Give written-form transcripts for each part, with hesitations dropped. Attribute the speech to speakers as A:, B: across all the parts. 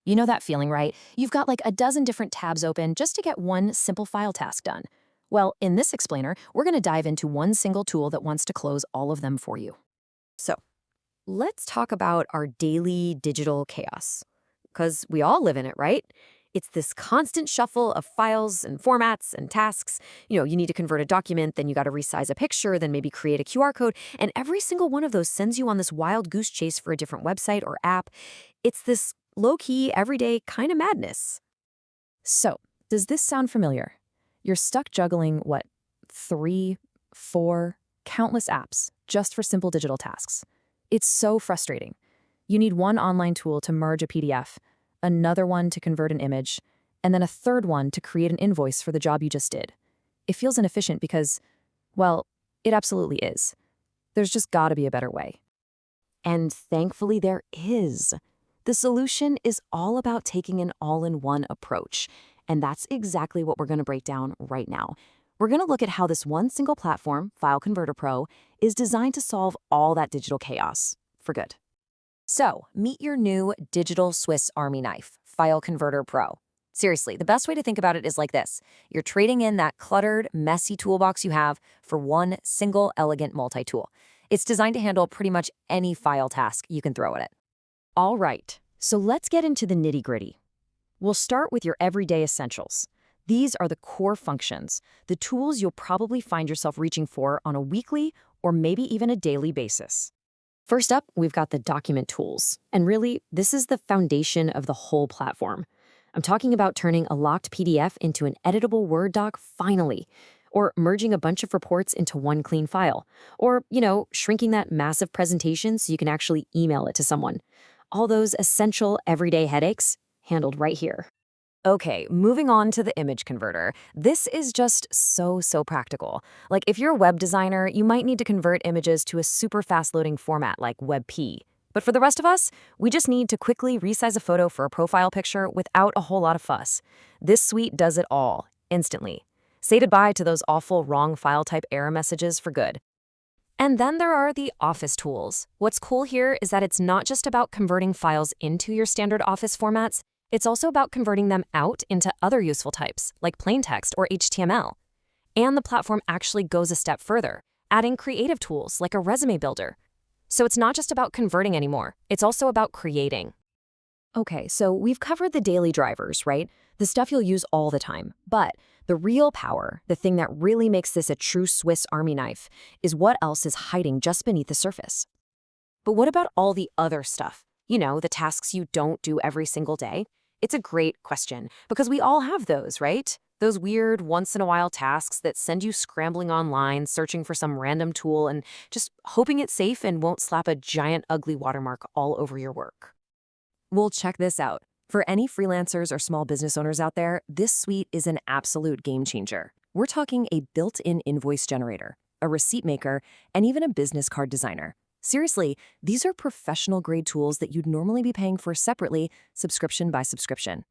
A: You know that feeling, right? You've got like a dozen different tabs open just to get one simple file task done. Well, in this explainer, we're going to dive into one single tool that wants to close all of them for you. So, let's talk about our daily digital chaos. Because we all live in it, right? It's this constant shuffle of files and formats and tasks. You need to convert a document, then you got to resize a picture, then maybe create a QR code, and every single one of those sends you on this wild goose chase for a different website or app. It's this low-key, everyday kind of madness. So, does this sound familiar? You're stuck juggling, what, 3, 4, countless apps just for simple digital tasks. It's so frustrating. You need one online tool to merge a PDF, another one to convert an image, and then a third one to create an invoice for the job you just did. It feels inefficient because, well, it absolutely is. There's just gotta be a better way. And thankfully there is. The solution is all about taking an all-in-one approach, and that's exactly what we're going to break down right now. We're going to look at how this one single platform, FileConverterPro, is designed to solve all that digital chaos for good. So, meet your new digital Swiss Army knife, FileConverterPro. Seriously, the best way to think about it is like this. You're trading in that cluttered, messy toolbox you have for one single, elegant multi-tool. It's designed to handle pretty much any file task you can throw at it. All right, so let's get into the nitty-gritty. We'll start with your everyday essentials. These are the core functions, the tools you'll probably find yourself reaching for on a weekly or maybe even a daily basis. First up, we've got the document tools. And really, this is the foundation of the whole platform. I'm talking about turning a locked PDF into an editable Word doc finally, or merging a bunch of reports into one clean file, or, shrinking that massive presentation so you can actually email it to someone. All those essential everyday headaches handled right here. Okay, moving on to the image converter. This is just so practical. Like if you're a web designer, you might need to convert images to a super fast loading format like WebP. But for the rest of us, we just need to quickly resize a photo for a profile picture without a whole lot of fuss. This suite does it all, instantly. Say goodbye to those awful wrong file type error messages for good. And then there are the Office tools. What's cool here is that it's not just about converting files into your standard Office formats, it's also about converting them out into other useful types, like plain text or HTML. And the platform actually goes a step further, adding creative tools like a resume builder. So it's not just about converting anymore, it's also about creating. Okay, so we've covered the daily drivers, right? The stuff you'll use all the time. But the real power, the thing that really makes this a true Swiss Army knife, is what else is hiding just beneath the surface. But what about all the other stuff? The tasks you don't do every single day? It's a great question, because we all have those, right? Those weird, once-in-a-while tasks that send you scrambling online, searching for some random tool and just hoping it's safe and won't slap a giant, ugly watermark all over your work. Well, check this out. For any freelancers or small business owners out there, this suite is an absolute game changer. We're talking a built-in invoice generator, a receipt maker, and even a business card designer. Seriously, these are professional-grade tools that you'd normally be paying for separately, subscription by subscription.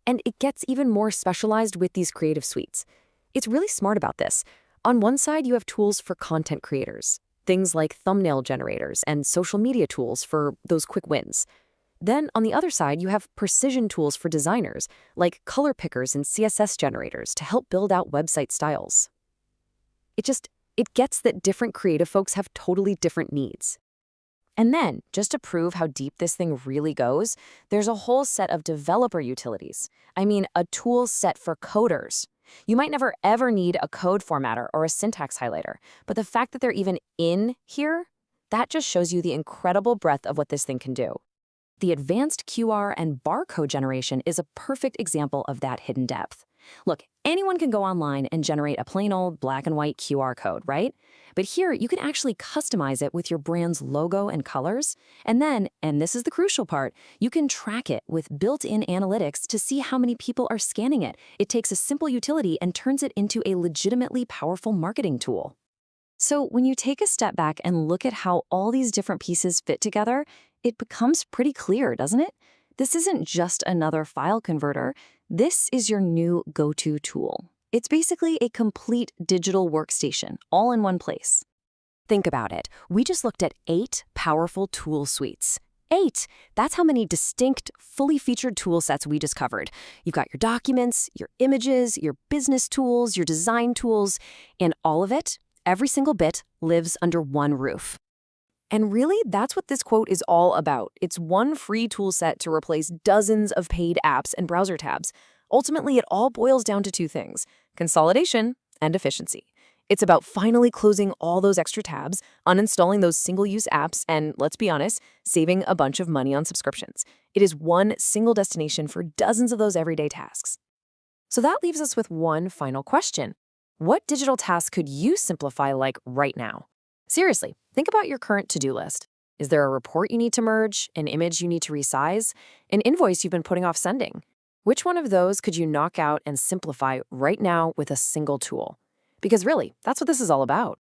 A: And it gets even more specialized with these creative suites. It's really smart about this. On one side, you have tools for content creators, things like thumbnail generators and social media tools for those quick wins. Then, on the other side, you have precision tools for designers, like color pickers and CSS generators to help build out website styles. It gets that different creative folks have totally different needs. And then, just to prove how deep this thing really goes, there's a whole set of developer utilities. I mean, a tool set for coders. You might never ever need a code formatter or a syntax highlighter, but the fact that they're even in here, that just shows you the incredible breadth of what this thing can do. The advanced QR and barcode generation is a perfect example of that hidden depth. Look, anyone can go online and generate a plain old black and white QR code, right? But here, you can actually customize it with your brand's logo and colors. And then, and this is the crucial part, you can track it with built-in analytics to see how many people are scanning it. It takes a simple utility and turns it into a legitimately powerful marketing tool. So when you take a step back and look at how all these different pieces fit together, it becomes pretty clear, doesn't it? This isn't just another file converter. This is your new go-to tool. It's basically a complete digital workstation, all in one place. Think about it. We just looked at 8 powerful tool suites. 8. That's how many distinct, fully featured tool sets we just covered. You've got your documents, your images, your business tools, your design tools, and all of it, every single bit, lives under one roof. And really, that's what this quote is all about. It's one free tool set to replace dozens of paid apps and browser tabs. Ultimately, it all boils down to two things: consolidation and efficiency. It's about finally closing all those extra tabs, uninstalling those single-use apps, and, let's be honest, saving a bunch of money on subscriptions. It is one single destination for dozens of those everyday tasks. So that leaves us with one final question. What digital task could you simplify right now? Seriously, think about your current to-do list. Is there a report you need to merge, an image you need to resize, an invoice you've been putting off sending? Which one of those could you knock out and simplify right now with a single tool? Because really, that's what this is all about.